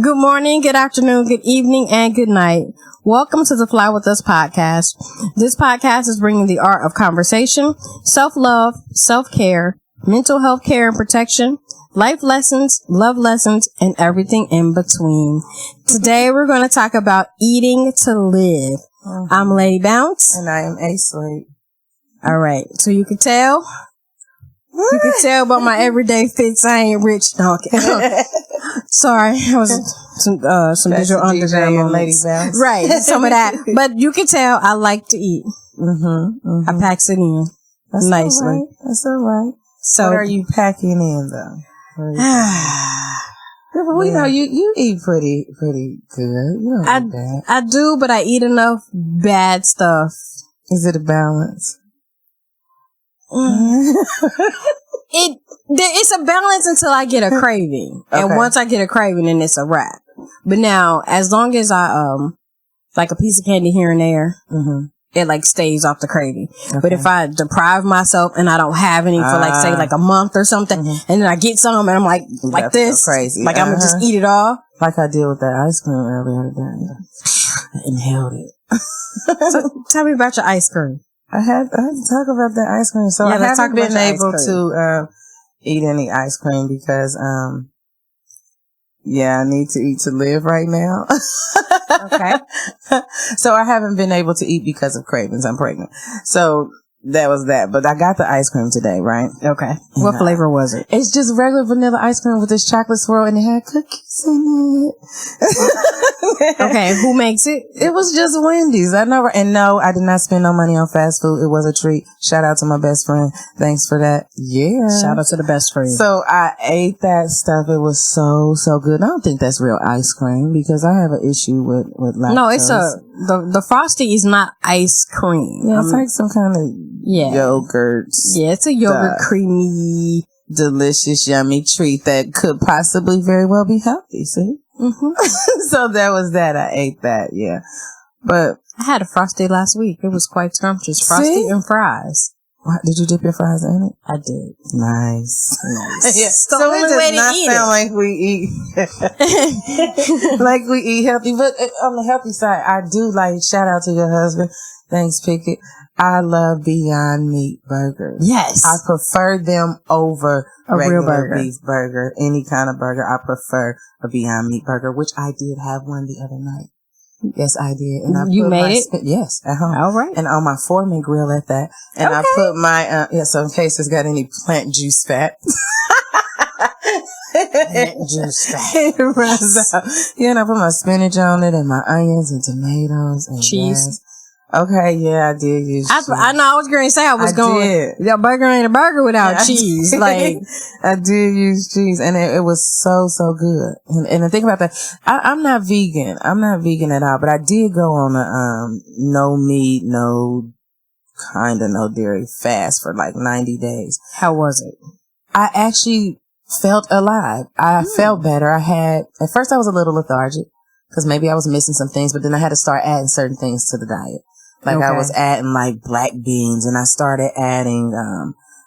Good morning, good afternoon, good evening, and good night. Welcome to the Fly With Us podcast. This podcast is bringing the art of conversation, self-love, self-care, mental health care and protection, life lessons, love lessons, and everything in between. Today, we're going to talk about eating to live. I'm Lady Bounce. And I am A-Slate. All right. So you can tell. You can tell by my everyday fits I ain't rich. No, okay. Sorry. I was some digital underground on Lady Bounce. Right. Some of that. But you can tell I like to eat. I packs it in. That's nicely. All right. That's all right. So what are you packing in though? We know you eat pretty good. You don't eat bad. I do, but I eat enough bad stuff. Is it a balance? It's a balance until I get a craving. Okay. And once I get a craving, then it's a wrap. But now, as long as I, like a piece of candy here and there, it like stays off the craving. Okay. But if I deprive myself and I don't have any for like, say, like a month or something, and then I get some and I'm like this, so crazy. like I'm gonna just eat it all. Like I did with that ice cream earlier today. I inhaled it. So tell me about your ice cream. I had to talk about that ice cream. So Yeah, I haven't been able to to eat any ice cream because I need to eat to live right now. Okay. So I haven't been able to eat because of cravings. I'm pregnant. So that was that. But I got the ice cream today, right? Okay. What flavor was it? It's just regular vanilla ice cream with this chocolate swirl and it had cookies in it. Okay. Who makes it? It was just Wendy's. No, I did not spend no money on fast food. It was a treat. Shout out to my best friend. Thanks for that. Yeah. Shout out to the best friend. So I ate that stuff. It was so good. I don't think that's real ice cream because I have an issue with lactose. No, it's the Frosty is not ice cream. Yeah, it's like some kind of yogurt. Yeah, it's a yogurt creamy, delicious, yummy treat that could possibly very well be healthy. See? So that was that. I ate that. Yeah. But I had a Frosty last week. It was quite scrumptious. Frosty and fries. What, did you dip your fries in it? I did. Nice. Yeah. So it does not sound like we eat like we eat healthy. But on the healthy side, I do like, shout out to your husband. Thanks, Pickett. I love Beyond Meat burgers. Yes. I prefer them over a regular real burger. Beef burger. Any kind of burger. I prefer a Beyond Meat burger, which I did have one the other night. Yes, I did. And you made it? Yes, at home. All right. And on my Foreman grill at that. And I put my, so in case it's got any plant juice fat. Plant juice fat. It runs out. Yeah, and I put my spinach on it and my onions and tomatoes and cheese. Rice. Okay, yeah, I did use cheese. I know I was going to say your burger ain't a burger without cheese. Like, I did use cheese and it was so good. And the thing about that, I'm not vegan. I'm not vegan at all, but I did go on a, no meat, no dairy fast for like 90 days. How was it? I actually felt alive. I felt better. At first I was a little lethargic because maybe I was missing some things, but then I had to start adding certain things to the diet. Like I was adding like black beans and I started adding,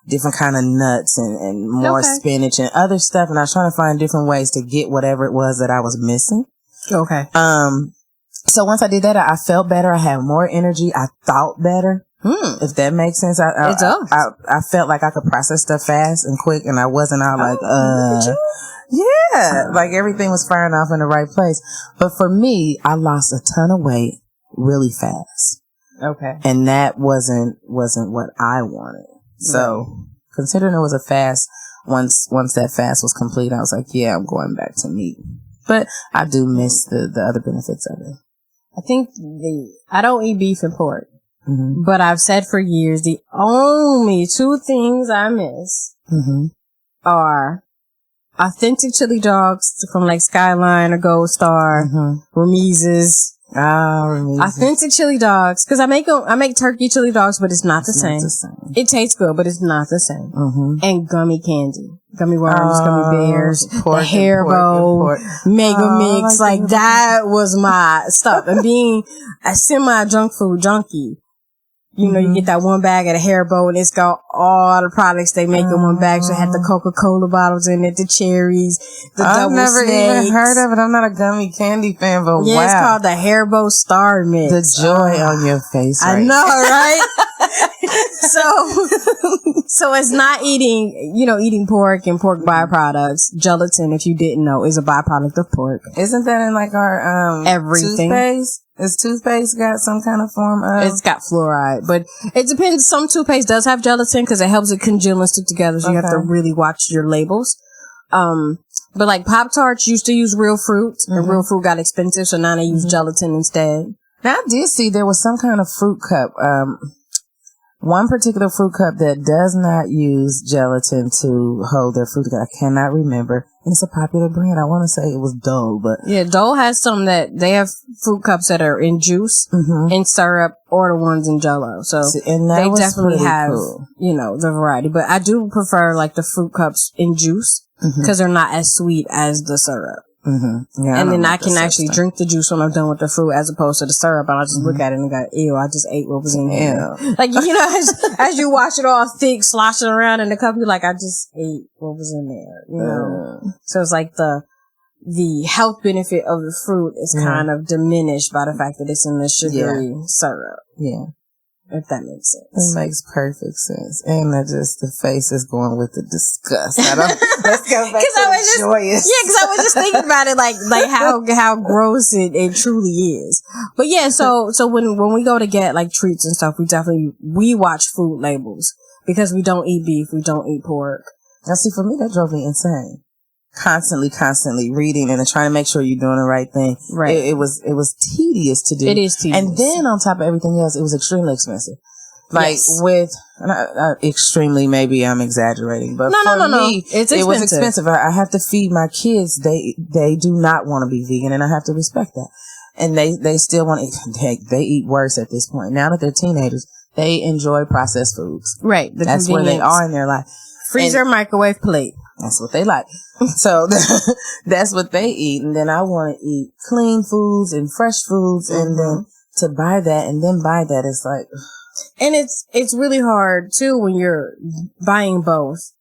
different kind of nuts and more spinach and other stuff. And I was trying to find different ways to get whatever it was that I was missing. Okay. So once I did that, I felt better. I had more energy. I thought better. If that makes sense. It does. I felt like I could process stuff fast and quick and I wasn't out like, like everything was firing off in the right place. But for me, I lost a ton of weight really fast. Okay. And that wasn't what I wanted. So considering it was a fast, once that fast was complete, I was like, yeah, I'm going back to meat. But I do miss the other benefits of it. I think I don't eat beef and pork, but I've said for years, the only two things I miss are authentic chili dogs from like Skyline or Gold Star, Ramiz's. Authentic chili dogs. Cause I make turkey chili dogs, but it's not the same. It tastes good, but it's not the same. And gummy candy. Gummy worms, gummy bears, the Haribo, Mega Mix. Like that was my stuff. And being a semi junk food junkie, You know, you get that one bag at a Haribo and it's got all the products they make in one bag. So it had the Coca-Cola bottles in it, the cherries, the double snakes. I've never even heard of it. I'm not a gummy candy fan, but yeah, wow. It's called the Haribo Star Mix. The joy on your face, right? I know, right? So it's not eating pork and pork byproducts. Gelatin, if you didn't know, is a byproduct of pork. Isn't that in like our everything? Toothpaste? Is toothpaste got some kind of form of? It's got fluoride, but it depends. Some toothpaste does have gelatin because it helps it congeal and stick together. So you have to really watch your labels. But like Pop-Tarts used to use real fruit, and real fruit got expensive, so now they use gelatin instead. Now I did see there was some kind of fruit cup. One particular fruit cup that does not use gelatin to hold their fruit together. I cannot remember. And it's a popular brand. I want to say it was Dole, but yeah, Dole has some that they have fruit cups that are in juice, in syrup, or the ones in Jell-O. So and they definitely have, the variety. But I do prefer like the fruit cups in juice because they're not as sweet as the syrup. Yeah, and then I can actually drink the juice when I'm done with the fruit as opposed to the syrup. And I just look at it and go, ew, I just ate what was in there. Like, as you wash it all thick, sloshing around in the cup, you're like, I just ate what was in there, So it's like the health benefit of the fruit is kind of diminished by the fact that it's in the sugary syrup. Yeah. If that makes sense. It makes perfect sense. And the face is going with the disgust. Let's go back to the joyous. Yeah, because I was just thinking about it like how gross it truly is. But yeah, so when we go to get like treats and stuff, we watch food labels because we don't eat beef, we don't eat pork. Now see, for me, that drove me insane. Constantly reading and trying to make sure you're doing the right thing. Right. It was tedious to do. It is tedious. And then on top of everything else, it was extremely expensive. Like extremely, maybe I'm exaggerating, but for me, it was expensive. I have to feed my kids. They do not want to be vegan, and I have to respect that. And they still want to, they eat worse at this point. Now that they're teenagers, they enjoy processed foods. Right. That's where they are in their life. Freezer, microwave, plate. That's what they like. So that's what they eat. And then I want to eat clean foods and fresh foods. And then to buy that and then buy that, it's like. And it's really hard too when you're buying both.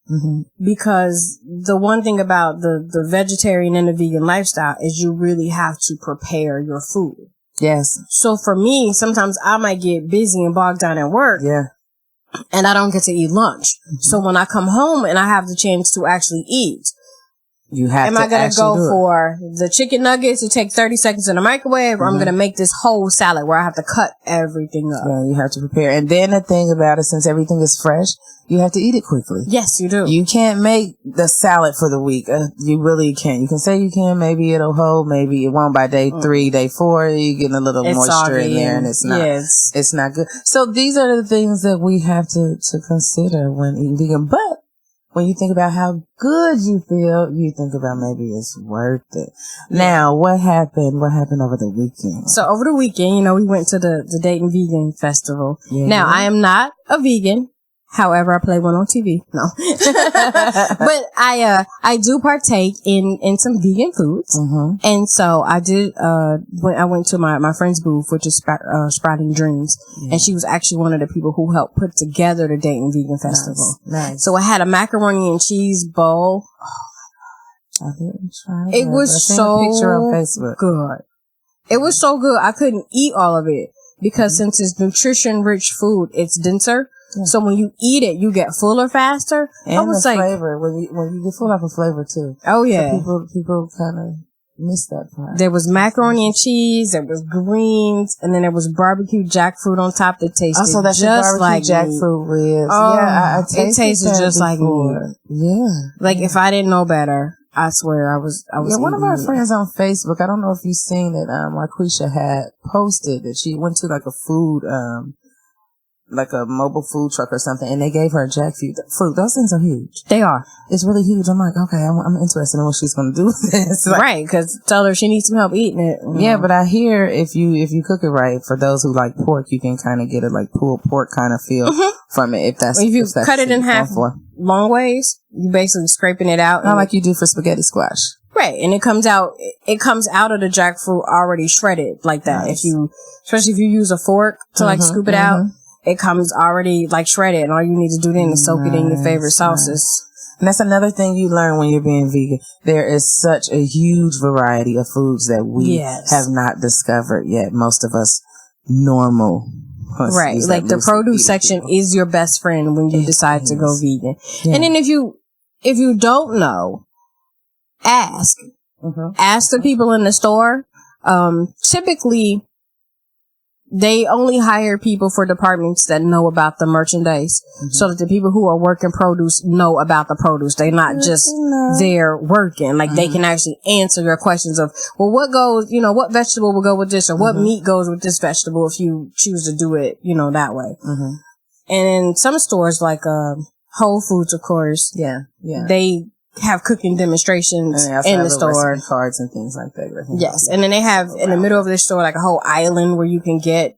Because the one thing about the vegetarian and the vegan lifestyle is you really have to prepare your food. Yes. So for me, sometimes I might get busy and bogged down at work. Yeah. And I don't get to eat lunch. So when I come home and I have the chance to actually eat, am I going to go for the chicken nuggets to take 30 seconds in the microwave, or I'm going to make this whole salad where I have to cut everything up? Yeah, you have to prepare. And then the thing about it, since everything is fresh, you have to eat it quickly. Yes, you do. You can't make the salad for the week. You really can't. You can say you can. Maybe it'll hold. Maybe it won't by day 3, day 4. You're getting a little moisture in there, and it's not. Yes. It's not good. So these are the things that we have to consider when eating vegan. But when you think about how good you feel, you think about maybe it's worth it. Now, what happened? What happened over the weekend? So over the weekend, we went to the Dayton Vegan Festival. Yeah. Now, I am not a vegan. However, I play one on TV. No. But I do partake in some vegan foods. And so I did, when I went to my friend's booth, which is Sprouting Dreams. And she was actually one of the people who helped put together the Dayton Vegan Festival. Nice. So I had a macaroni and cheese bowl. Oh my God. I didn't try it. It was so picture on Facebook. Good. It was so good. I couldn't eat all of it because since it's nutrition rich food, it's denser. Yeah. So when you eat it, you get fuller faster. And the flavor, when you get full of a flavor too. Oh yeah. So people kind of miss that part. There was macaroni and cheese, there was greens, and then there was barbecue jackfruit on top that tasted also, that's just like jackfruit ribs. Oh, yeah, it tasted just like me. Yeah. Like if I didn't know better, I swear I was. Yeah, one of our friends on Facebook, I don't know if you've seen it, Marquisha had posted that she went to like a food, like a mobile food truck or something, and they gave her jackfruit. Those things are huge. They are. It's really huge. I'm like, okay, I'm interested in what she's going to do with this. Like, right, because tell her she needs some help eating it. Yeah, but I hear if you cook it right, for those who like pork, you can kind of get a like pulled pork kind of feel from it. If you cut it in half long ways, you basically scraping it out. Not like you do for spaghetti squash. Right, and it comes out of the jackfruit already shredded like that. Nice. Especially if you use a fork to like scoop it out. it comes already like shredded, and all you need to do then is soak it in your favorite sauces. And that's another thing you learn when you're being vegan. There is such a huge variety of foods that we have not discovered yet. Most of us normal. Right. Like the produce section is your best friend when you decide to go vegan. Yeah. And then if you don't know, ask. Ask the people in the store. Typically, they only hire people for departments that know about the merchandise, so that the people who are working produce know about the produce. They're not just there working. Like they can actually answer your questions of, well, what goes, what vegetable will go with this, or what meat goes with this vegetable if you choose to do it, that way. And in some stores like Whole Foods, of course, they have cooking demonstrations in the store, cards and things like that. Yes, and then they have in the middle of the store like a whole island where you can get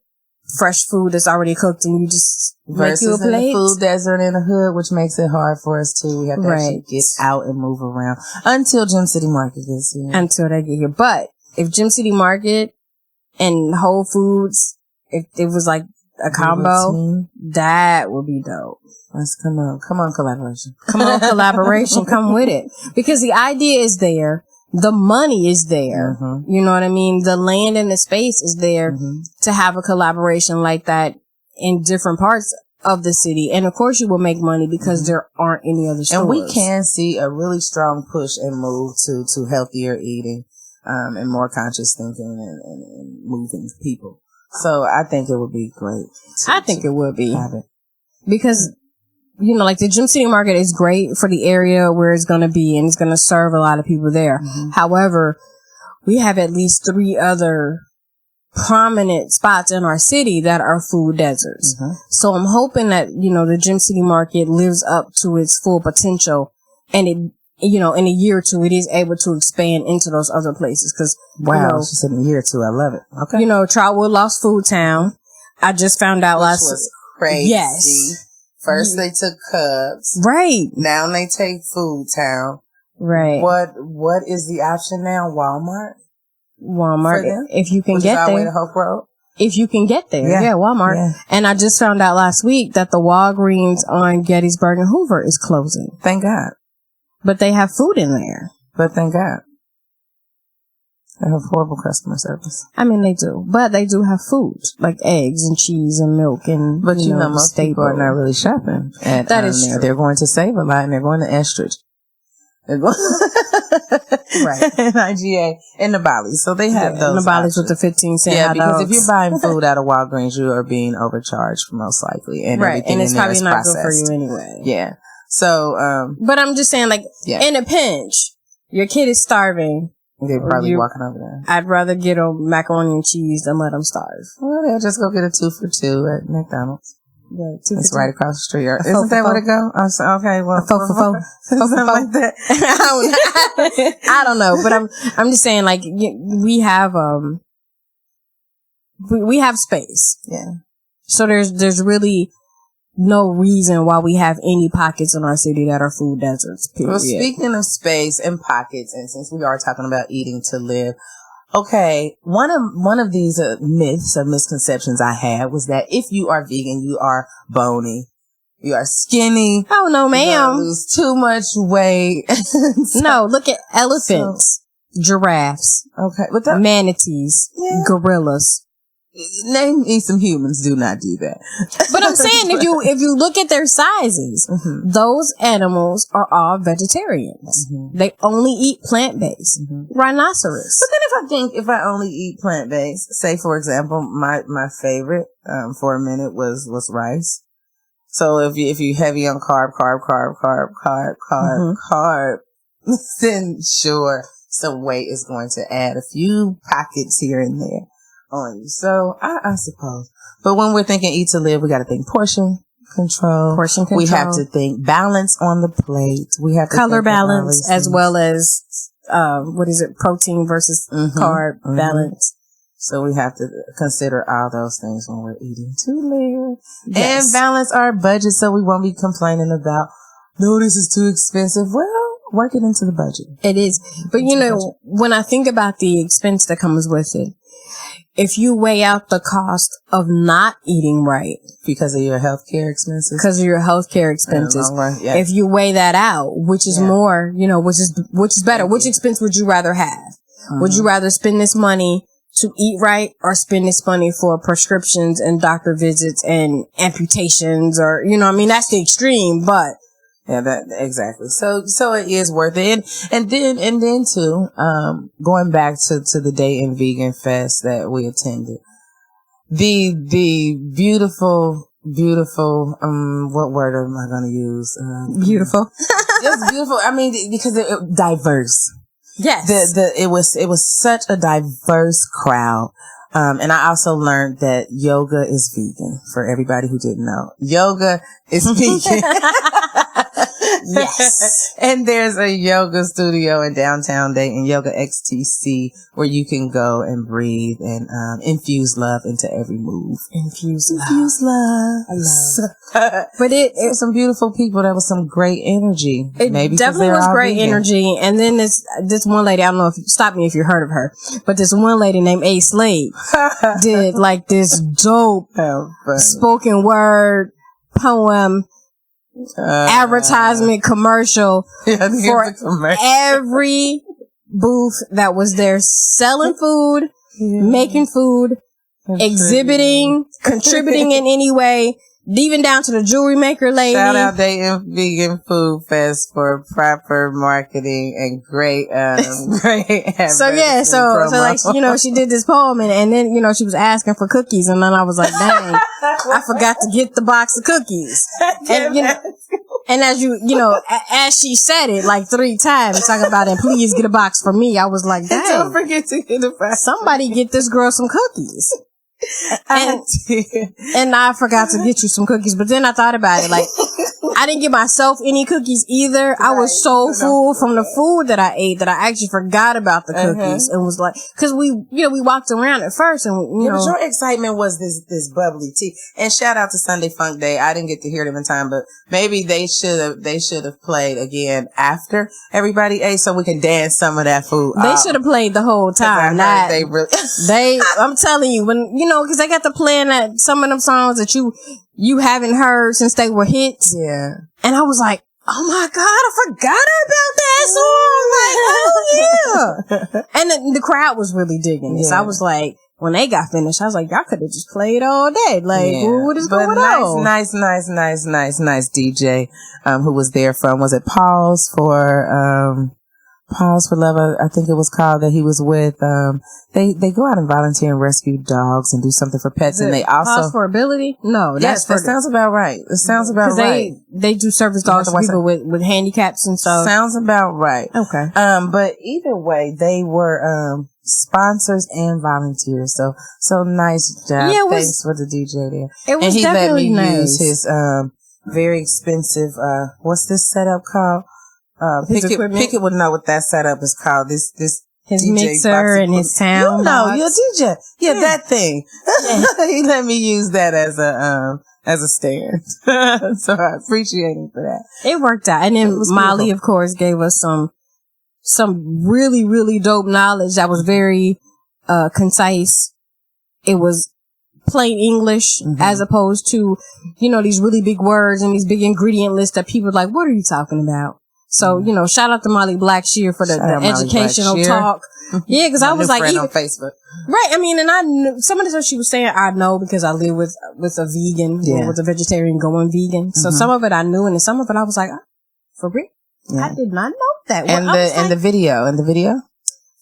fresh food that's already cooked, and you just make you a plate. In the food desert in the hood, which makes it hard for us too. We have to actually get out and move around until Gym City Market gets here. Until they get here, but if Gym City Market and Whole Foods, if it was like a combo, that would be dope. Let's come on, collaboration. Come on, collaboration. Come with it. Because the idea is there. The money is there. You know what I mean? The land and the space is there to have a collaboration like that in different parts of the city. And of course you will make money because there aren't any other stores. And we can see a really strong push and move to healthier eating, and more conscious thinking and moving people. So I think it would be great. I think it would be. Because like the Gym City Market is great for the area where it's going to be, and it's going to serve a lot of people there. However, we have at least 3 other prominent spots in our city that are food deserts. So I'm hoping that, the Gym City Market lives up to its full potential, and it, in a year or 2, it is able to expand into those other places. Cause, she said in a year or 2. I love it. Okay. Trotwood lost Food Town. I just found out Which was crazy. Yes. First they took Cubs. Right. Now they take Food Town. Right. What is the option now? Walmart? If you can get there. Way to Hope Road? If you can get there. Yeah, Walmart. Yeah. And I just found out last week that the Walgreens on Gettysburg and Hoover is closing. Thank God. But they have food in there. But thank God. They have horrible customer service. I mean, they do. But they do have food, like eggs and cheese and milk and, but most people are not really shopping at that is true. They're going to save a lot, and they're going to Estridge. They're going right. And IGA and the Bollies. So they have those. And the Bollies with the 15-cent hot because dogs. if you're buying food out of Walgreens, you are being overcharged most likely. And everything and it's in there probably is not processed. Good for you anyway. Yeah. So, but I'm just saying, in a pinch, your kid is starving. They're probably walking over there. I'd rather get them macaroni and cheese than let them starve. Well, they'll just go get a 2 for $2 at McDonald's. Yeah, it's right across the street. Isn't that what it go? Okay, well, something like that. I don't know, but I'm just saying, we have we have space. Yeah. So there's really no reason why we have any pockets in our city that are food deserts. Period. Well, speaking of space and pockets, and since we are talking about eating to live, okay, one of these myths or misconceptions I had was that if you are vegan, you are bony, you are skinny. Oh no, ma'am! You lose too much weight. No, look at elephants, giraffes, manatees, gorillas. Name me some humans do not do that. But I'm saying if you look at their sizes, those animals are all vegetarians. They only eat plant-based. Rhinoceros. But then if I only eat plant-based, say for example, my favorite for a minute was rice. So if you heavy on carb, then sure, some weight is going to add a few pockets here and there on you. So I suppose. But when we're thinking eat to live, we got to think portion control. We have to think balance on the plate. We have to color balance as well as protein versus carb balance. So we have to consider all those things when we're eating to live. Yes. And balance our budget so we won't be complaining about, no, this is too expensive. Well, work it into the budget. It is. But when I think about the expense that comes with it, if you weigh out the cost of not eating right because of your healthcare expenses, if you weigh that out, which is more, which is better, which expense would you rather have? Would you rather spend this money to eat right or spend this money for prescriptions and doctor visits and amputations or, that's the extreme, but. Yeah, exactly. So it is worth it. And then too, going back to the Dayton Vegan Fest that we attended, the beautiful, what word am I going to use? Beautiful. Just beautiful. I mean, because it diverse. Yes. It was such a diverse crowd. And I also learned that yoga is vegan for everybody who didn't know. Yoga is vegan. Yes. And there's a yoga studio in downtown Dayton, Yoga XTC, where you can go and breathe and infuse love into every move. Infuse love. I love. But it was some beautiful people. There was some great energy. It definitely was great energy. And then this one lady, I don't know if stop me if you heard of her, but this one lady named A. Slade did like this dope spoken word poem advertisement commercial for every booth that was there selling food, making food, exhibiting, contributing in any way, even down to the jewelry maker lady. Shout out Dayton Vegan Food Fest for proper marketing and great so like she did this poem and then she was asking for cookies and then I was like, dang, I forgot to get the box of cookies. And as as she said it like 3 times, talking about it, please get a box for me. I was like, dang, don't forget to get a box. Somebody get this girl some cookies. And I forgot to get you some cookies, but then I thought about it, like, I didn't get myself any cookies either. Right. I was so full from the food that I ate that I actually forgot about the cookies and was like, cause we walked around at first and, but your excitement was this bubbly tea. And shout out to Sunday Funk Day. I didn't get to hear them in time, but maybe they should have played again after everybody ate so we can dance some of that food. They should have played the whole time. I'm telling you, when, cause they got to playing that, some of them songs that you haven't heard since they were hits. Yeah. And I was like, oh my God, I forgot about that song. Like, oh yeah. And the crowd was really digging it. So I was like, when they got finished, I was like, y'all could have just played all day. Like, what is going on? Nice DJ, who was there from, was it Pause for Love, I think it was called, that he was with. They go out and volunteer and rescue dogs and do something for pets, and they also Pause for Ability. No, that sounds about right. It sounds about right. They do service dogs for people with handicaps and stuff. Sounds about right. Okay. But either way, they were sponsors and volunteers. So nice job. Yeah, thanks for the DJ there. It was definitely nice. And he let me use his very expensive what's this setup called? Pickett would know what that setup is called. This his DJ mixer and his sound. Your DJ. Yeah, that thing. Yeah. He let me use that as a stand. So I appreciate him for that. It worked out. And then Molly, of course, gave us some really, really dope knowledge that was very concise. It was plain English as opposed to, these really big words and these big ingredient lists that people are like, what are you talking about? So, shout out to Molly Blackshear for the educational talk. Yeah, because I was like, on Facebook. Right. I mean, and I knew some of the stuff she was saying, I know because I live with a vegan, with a vegetarian going vegan. So some of it I knew, and some of it I was like, for real? Yeah. I did not know that. And the video.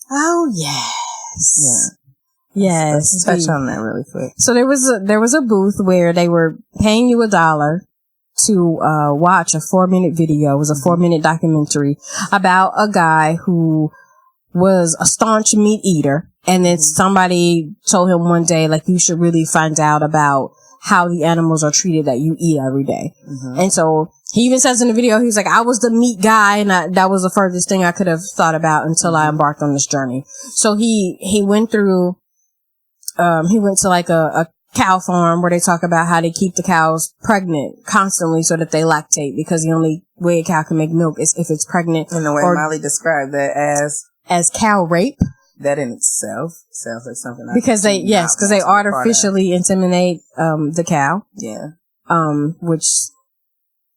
Oh, yes. Yeah. Yes. Let's touch on that really quick. So there was a booth where they were paying you $1 to watch a 4-minute video. It was a 4-minute documentary about a guy who was a staunch meat eater, and then somebody told him one day, like, you should really find out about how the animals are treated that you eat every day. And so he even says in the video, he was like, I was the meat guy, and that was the furthest thing I could have thought about until I embarked on this journey. So he went through, he went to like a cow farm where they talk about how they keep the cows pregnant constantly so that they lactate, because the only way a cow can make milk is if it's pregnant. And the way Molly described that as cow rape. That in itself sounds like something. Because they artificially inseminate the cow. Yeah. Which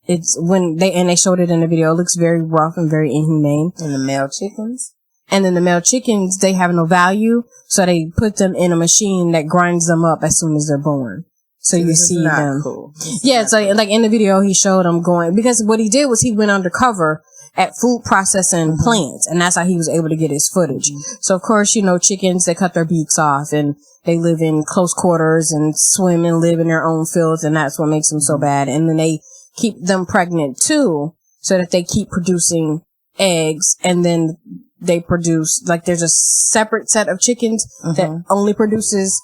it's when they showed it in the video. It looks very rough and very inhumane. And the male chickens. And then the male chickens, they have no value, so they put them in a machine that grinds them up as soon as they're born. So you see them. Cool. Yeah, so like in the video, he showed them going, because what he did was he went undercover at food processing plants, and that's how he was able to get his footage. So of course, chickens, they cut their beaks off and they live in close quarters and swim and live in their own filth, and that's what makes them so bad. And then they keep them pregnant too, so that they keep producing eggs, and then they produce, like, there's a separate set of chickens that only produces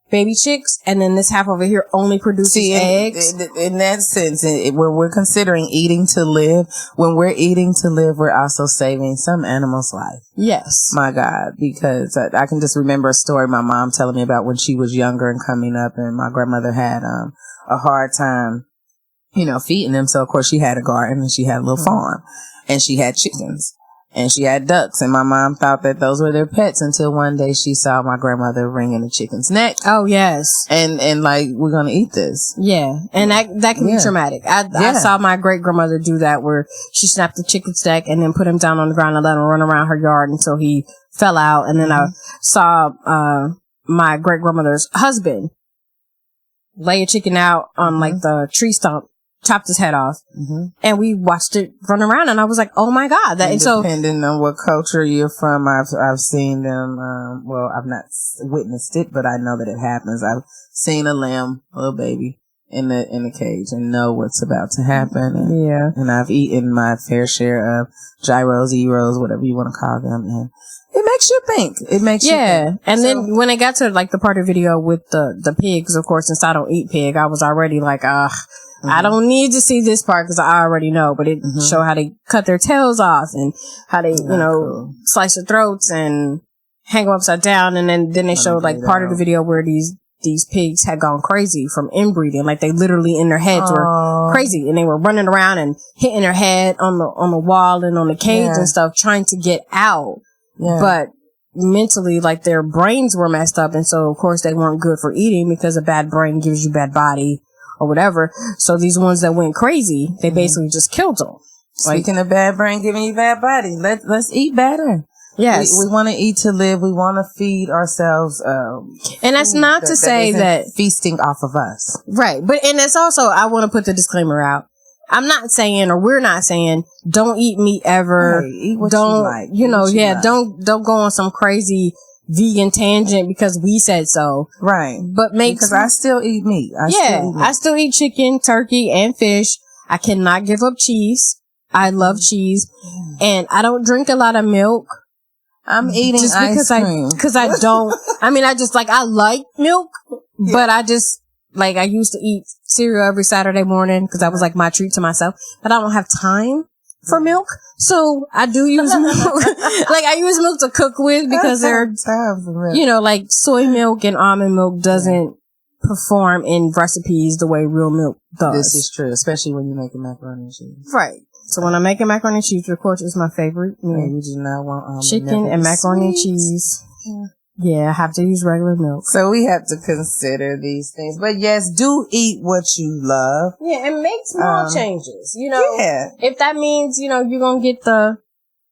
baby chicks, and then this half over here only produces eggs. In that sense, when we're considering eating to live, when we're eating to live, we're also saving some animal's life. Yes. My God, because I can just remember a story my mom telling me about when she was younger and coming up, and my grandmother had a hard time, feeding them. So, of course, she had a garden and she had a little farm, and she had chickens. And she had ducks, and my mom thought that those were their pets until one day she saw my grandmother wringing the chicken's neck. Oh, yes. And like, we're gonna eat this. Yeah. And that can be traumatic. I saw my great grandmother do that, where she snapped the chicken's neck and then put him down on the ground and let him run around her yard until he fell out. And then I saw my great grandmother's husband lay a chicken out on like the tree stump, chopped his head off, and we watched it run around, and I was like, oh my God. Depending on what culture you're from, I've seen them, I've not witnessed it, but I know that it happens. I've seen a lamb, a little baby, in the cage and know what's about to happen. And I've eaten my fair share of gyros, eros, whatever you want to call them, and it makes you think. It makes you think. And then when it got to like the part of the video with the pigs, of course, since I don't eat pig, I was already like, I don't need to see this part because I already know, but it showed how they cut their tails off and how they, slice their throats and hang them upside down. And then they showed like part of the video where these pigs had gone crazy from inbreeding. Like they literally in their heads were crazy, and they were running around and hitting their head on the wall and on the cage and stuff, trying to get out. Yeah. But mentally, like their brains were messed up. And so of course they weren't good for eating, because a bad brain gives you bad body or whatever. So these ones that went crazy, they basically just killed them. Speaking of bad brain giving you bad body, let's eat better. Yes. We want to eat to live. We want to feed ourselves. And that's not to say that feasting off of us. Right. But, and it's also, I want to put the disclaimer out. I'm not saying, or we're not saying, don't eat meat ever. Hey, eat what you like. Don't go on some crazy vegan tangent because we said so. Right. But because I still eat meat. I still eat chicken, turkey, and fish. I cannot give up cheese. I love cheese. And I don't drink a lot of milk. I'm eating just ice cream. Because I don't, I like milk, but I just, like, I used to eat cereal every Saturday morning because that was like my treat to myself, but I don't have time for milk. So I do use milk. Like, I use milk to cook with because like soy milk and almond milk doesn't perform in recipes the way real milk does. This is true, especially when you're making macaroni and cheese. Right. So when I'm making macaroni and cheese, of course, it's my favorite. You do not want chicken and macaroni and cheese. Yeah, I have to use regular milk. So we have to consider these things. But yes, do eat what you love. Yeah, and make small changes. If that means, you're going to get the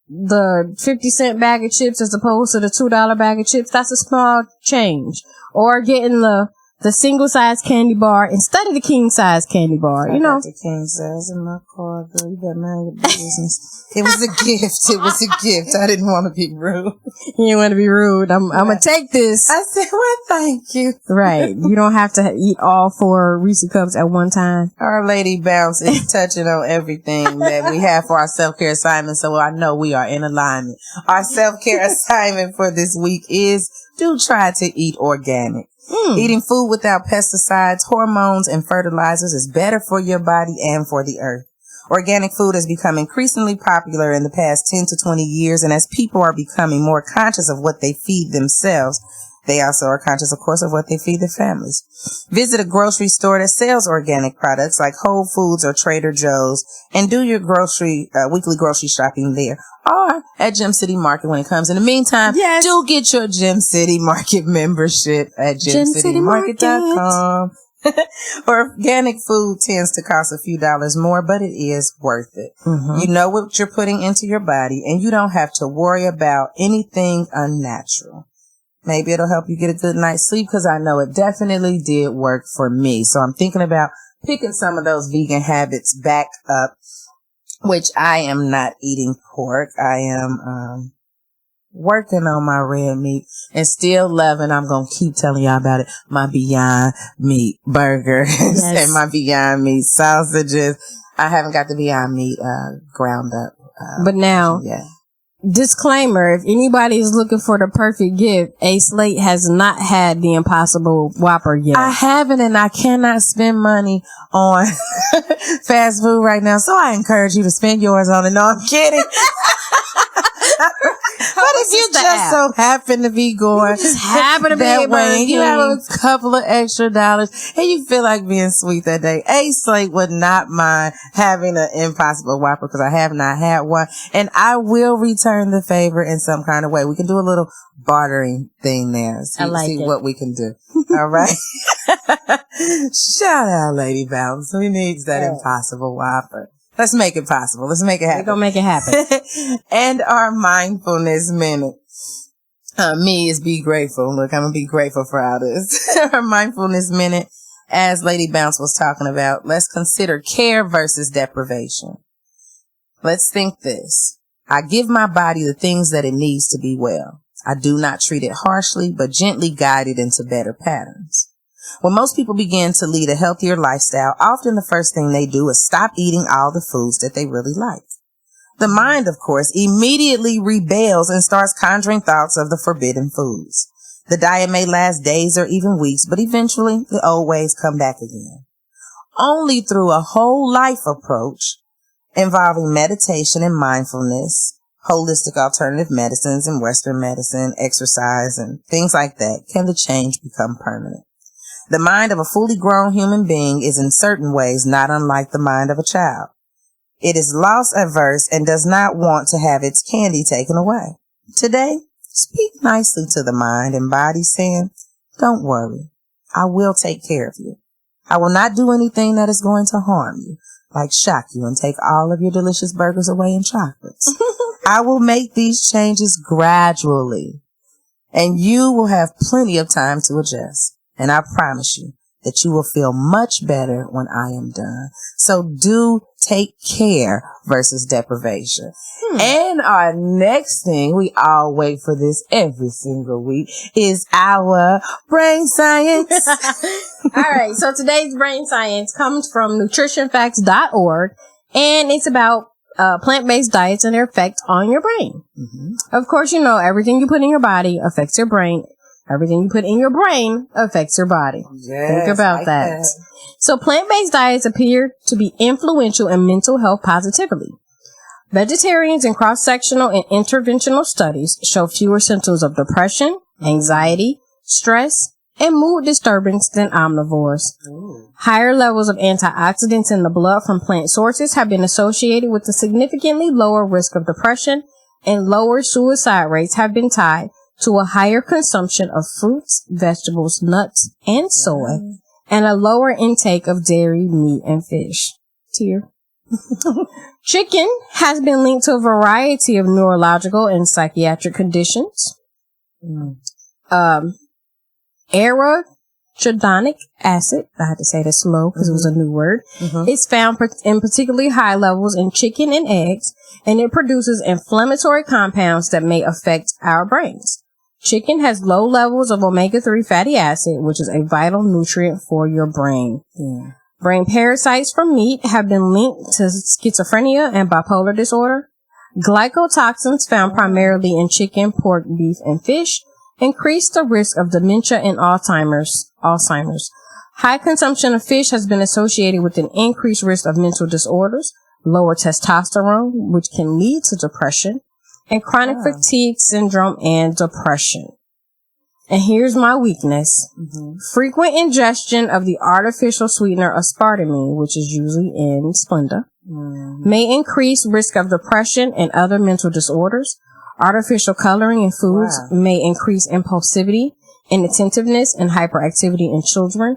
50-cent bag of chips as opposed to the $2 bag of chips, that's a small change. Or getting the single-size candy bar instead of the king-size candy bar, I got the king-size in my car, girl. You better mind your business. It was a gift. It was a gift. I didn't want to be rude. You didn't want to be rude. I'm going to take this. I said, well, thank you. Right. You don't have to eat all 4 Reese cups at one time. Our Lady Bounce is touching on everything that we have for our self-care assignment, so I know we are in alignment. Our self-care assignment for this week is do try to eat organic. Eating food without pesticides, hormones, and fertilizers is better for your body and for the earth. Organic food has become increasingly popular in the past 10 to 20 years, and as people are becoming more conscious of what they feed themselves, They also are conscious, of course, of what they feed their families. Visit a grocery store that sells organic products like Whole Foods or Trader Joe's and do your weekly grocery shopping there, or at Gem City Market when it comes. In the meantime, do get your Gem City Market membership at gemcitymarket.com. Organic food tends to cost a few dollars more, but it is worth it. Mm-hmm. You know what you're putting into your body, and you don't have to worry about anything unnatural. Maybe it'll help you get a good night's sleep, because I know it definitely did work for me. So I'm thinking about picking some of those vegan habits back up, which I am not eating pork. I am working on my red meat and still loving, I'm going to keep telling y'all about it, my Beyond Meat burgers and my Beyond Meat sausages. I haven't got the Beyond Meat ground up. But now, disclaimer, if anybody is looking for the perfect gift, A Slate has not had the Impossible Whopper yet. I haven't, and I cannot spend money on fast food right now, so I encourage you to spend yours on it. No, I'm kidding. But if you just so happen to be going that way, and you have a couple of extra dollars, and you feel like being sweet that day, A Slate would not mind having an Impossible Whopper, because I have not had one, and I will return the favor in some kind of way. We can do a little bartering thing there. See what we can do. All right. Shout out, Lady Bounce. Who needs that Impossible Whopper? Let's make it possible. Let's make it happen. We're going to make it happen. And our mindfulness minute. Me is be grateful. Look, I'm going to be grateful for all this. Our mindfulness minute, as Lady Bounce was talking about, let's consider care versus deprivation. Let's think this. I give my body the things that it needs to be well. I do not treat it harshly, but gently guide it into better patterns. When most people begin to lead a healthier lifestyle, often the first thing they do is stop eating all the foods that they really like. The mind, of course, immediately rebels and starts conjuring thoughts of the forbidden foods. The diet may last days or even weeks, but eventually the old ways come back again. Only through a whole life approach involving meditation and mindfulness, holistic alternative medicines and Western medicine, exercise, and things like that can the change become permanent. The mind of a fully grown human being is in certain ways not unlike the mind of a child. It is loss averse and does not want to have its candy taken away. Today, speak nicely to the mind and body, saying, don't worry, I will take care of you. I will not do anything that is going to harm you, like shock you and take all of your delicious burgers away and chocolates. I will make these changes gradually, and you will have plenty of time to adjust. And I promise you that you will feel much better when I am done. So do take care versus deprivation. And our next thing, we all wait for this every single week, is our brain science. All right. So today's brain science comes from nutritionfacts.org, and it's about plant-based diets and their effect on your brain. Mm-hmm. Of course, you know, everything you put in your body affects your brain. Everything you put in your brain affects your body. Yes, think about that. So plant-based diets appear to be influential in mental health positively. Vegetarians in cross-sectional and interventional studies show fewer symptoms of depression, anxiety, stress, and mood disturbance than omnivores. Ooh. Higher levels of antioxidants in the blood from plant sources have been associated with a significantly lower risk of depression, and lower suicide rates have been tied to a higher consumption of fruits, vegetables, nuts, and soy, and a lower intake of dairy, meat, and fish. Tear. Chicken has been linked to a variety of neurological and psychiatric conditions. Arachidonic acid, I had to say that slow because it was a new word, is found in particularly high levels in chicken and eggs, and it produces inflammatory compounds that may affect our brains. Chicken has low levels of omega-3 fatty acid, which is a vital nutrient for your brain. Yeah. Brain parasites from meat have been linked to schizophrenia and bipolar disorder. Glycotoxins found primarily in chicken, pork, beef, and fish increase the risk of dementia and Alzheimer's. High consumption of fish has been associated with an increased risk of mental disorders, lower testosterone, which can lead to depression, and chronic fatigue syndrome and depression. and here's my weakness, frequent ingestion of the artificial sweetener aspartame, which is usually in Splenda, may increase risk of depression and other mental disorders. Artificial coloring in foods may increase impulsivity, inattentiveness, and hyperactivity in children.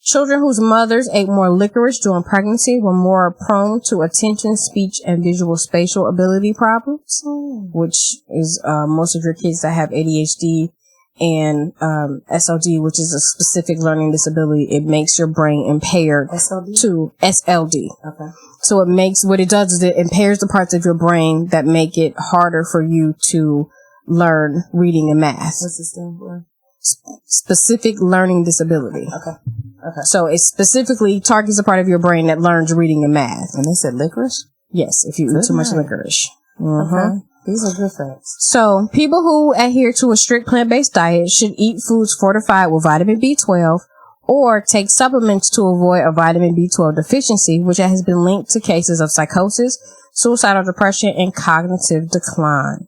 Children whose mothers ate more licorice during pregnancy were more prone to attention, speech, and visual spatial ability problems, which is most of your kids that have ADHD and SLD, which is a specific learning disability. It makes your brain impaired to SLD. Okay. So it makes, what it does is it impairs the parts of your brain that make it harder for you to learn reading and math. What's it stand for? Specific learning disability. Okay. So it specifically targets a part of your brain that learns reading and math. And they said licorice? Yes, if you eat too much licorice. Okay. These are good facts. So people who adhere to a strict plant-based diet should eat foods fortified with vitamin B12 or take supplements to avoid a vitamin B12 deficiency, which has been linked to cases of psychosis, suicidal depression, and cognitive decline.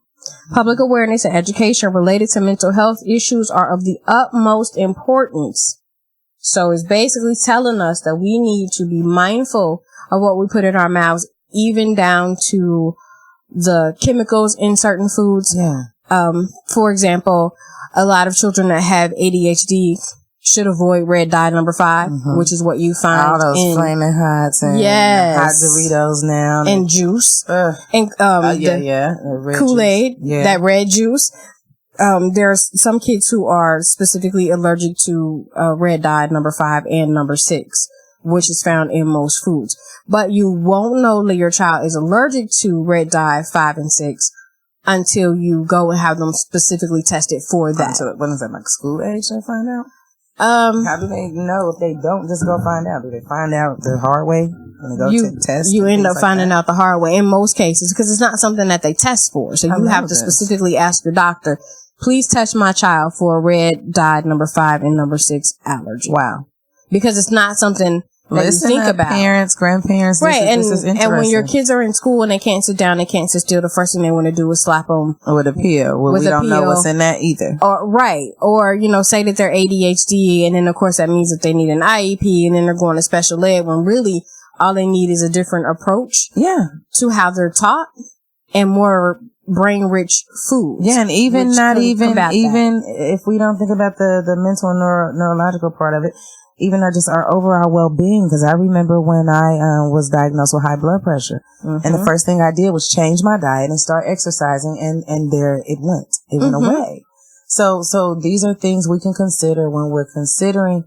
Public awareness and education related to mental health issues are of the utmost importance. So it's basically telling us that we need to be mindful of what we put in our mouths, even down to the chemicals in certain foods. Yeah. For example, a lot of children that have ADHD should avoid red dye number 5, which is what you find all those in Flaming Hots and hot Doritos now, and juice, and Kool-Aid, that red juice. There's some kids who are specifically allergic to red dye number 5 and number 6, which is found in most foods. But you won't know that your child is allergic to red dye 5 and 6 until you go and have them specifically tested for that. So when is that, like school age they find out? How do they know if they don't just go find out? Do they find out the hard way when they go to test? You end up finding out the hard way in most cases because it's not something that they test for. So you have to specifically ask your doctor, please test my child for a red dye number 5 and number 6 allergy. Wow. Because it's not something that you think about. Parents, grandparents, right? This is interesting. And when your kids are in school and they can't sit down, they can't sit still, the first thing they want to do is slap them with a pill. Well, we don't know what's in that either. Or say that they're ADHD, and then of course that means that they need an IEP, and then they're going to special ed when really all they need is a different approach. Yeah. To how they're taught and more brain-rich food. Yeah, and even if we don't think about the mental and neurological part of it, even our overall well-being, because I remember when I was diagnosed with high blood pressure, and the first thing I did was change my diet and start exercising, and there it went. It went away. So these are things we can consider when we're considering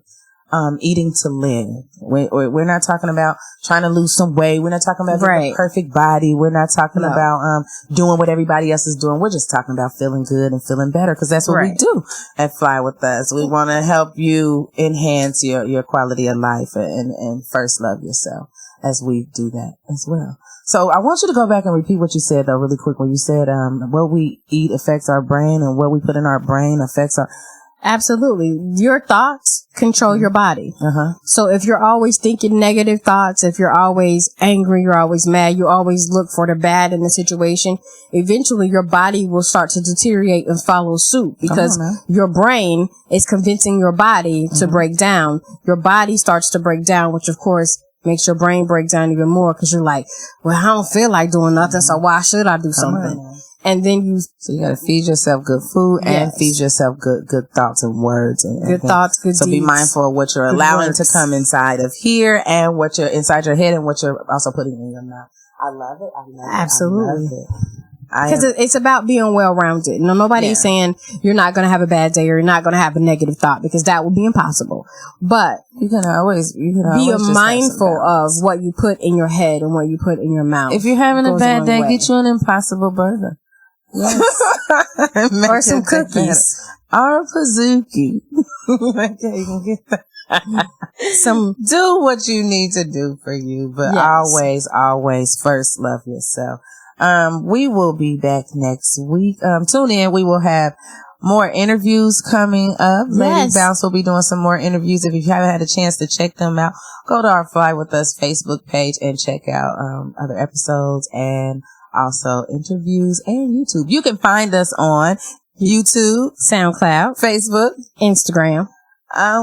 eating to live. We're not talking about trying to lose some weight. We're not talking about the perfect body. We're not talking about doing what everybody else is doing. We're just talking about feeling good and feeling better, because that's what we do at Fly With Us. We want to help you enhance your quality of life and first love yourself as we do that as well. So I want you to go back and repeat what you said, though, really quick, when you said what we eat affects our brain and what we put in our brain affects our... Absolutely. Your thoughts control your body. So if you're always thinking negative thoughts, if you're always angry, you're always mad, you always look for the bad in the situation, eventually your body will start to deteriorate and follow suit, because your brain is convincing your body to break down. Your body starts to break down, which of course makes your brain break down even more, because you're like, well, I don't feel like doing nothing, so why should I do something? And then so you got to feed yourself good food and feed yourself good thoughts and words and good thoughts, good so deeds. be mindful of what you're allowing to come inside of here and what you're inside your head and what you're also putting in your mouth. I love it. Absolutely. Because it's about being well-rounded. Nobody's saying you're not going to have a bad day or you're not going to have a negative thought, because that would be impossible. But you can always be mindful of what you put in your head and what you put in your mouth. If you're having a bad day, get you an Impossible Burger. Yes. Or some cookies. Or a Pizookie. Okay, you can get that. Do what you need to do for you, but always first love yourself. We will be back next week. Tune in. We will have more interviews coming up. Lady Bounce will be doing some more interviews. If you haven't had a chance to check them out, go to our Fly With Us Facebook page and check out other episodes and also interviews and YouTube. You can find us on YouTube, SoundCloud, Facebook, Instagram.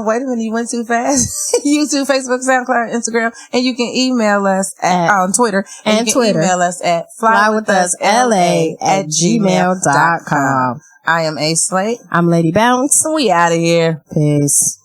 Wait a minute, you went too fast. YouTube, Facebook, SoundCloud, Instagram, and you can email us on Twitter. And Twitter. Email us at flywithusla@gmail.com. I am A Slate. I'm Lady Bounce. We out of here. Peace.